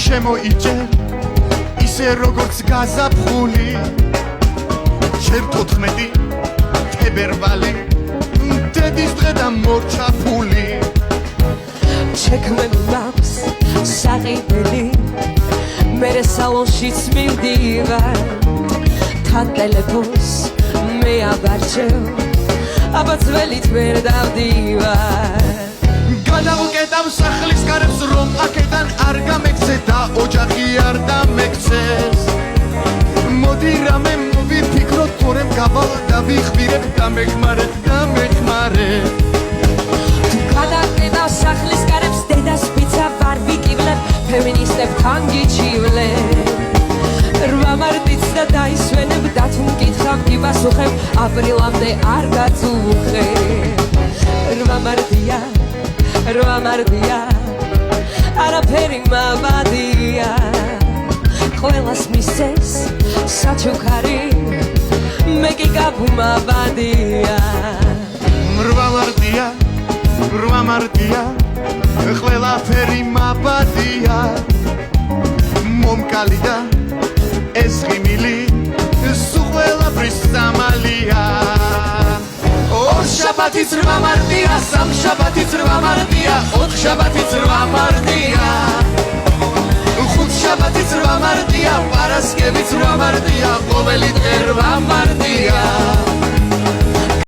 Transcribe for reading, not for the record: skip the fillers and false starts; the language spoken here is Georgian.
შემოიჭერ ისე როგორც გაზაფხული ჯერ 14 თებერვალი დედის დღე და მორჩაფული შექმნე მაქვს საყიდელი მერე სალონშიც მივდივარ თან ტელეფონს მე აბარჩევ აბა ძველით ვერ დავდივარ გადავუკეტავ სახლის კარებს რომ აქედან არ გამექცე და ოჯახი არ დამექცეს მოდი რამე მოვიფიქროთ თორემ გავალ და ვიხმირებ დამეხმარეთ თუ გადავუკეტავ სახლის კარებს დედას პიცა ვარ ვიკივლებ ფემინისტებთან გიჩივლებ რვა მარტიც და დაისვენებ და თუ მკითხავ გიპასუხებ აპრილამდე არ გაწუხებ რვა მარტია არაფერი მაბადია ყველას მისცეს საჩუქარი მე კი გაბუმაბადია რვა მარტია ყველაფერი მაბადია მომკალი და ეს ღიმილი სულ ყველაფრის სამალია ორ შაბათის 8 მარტია სამშაბათს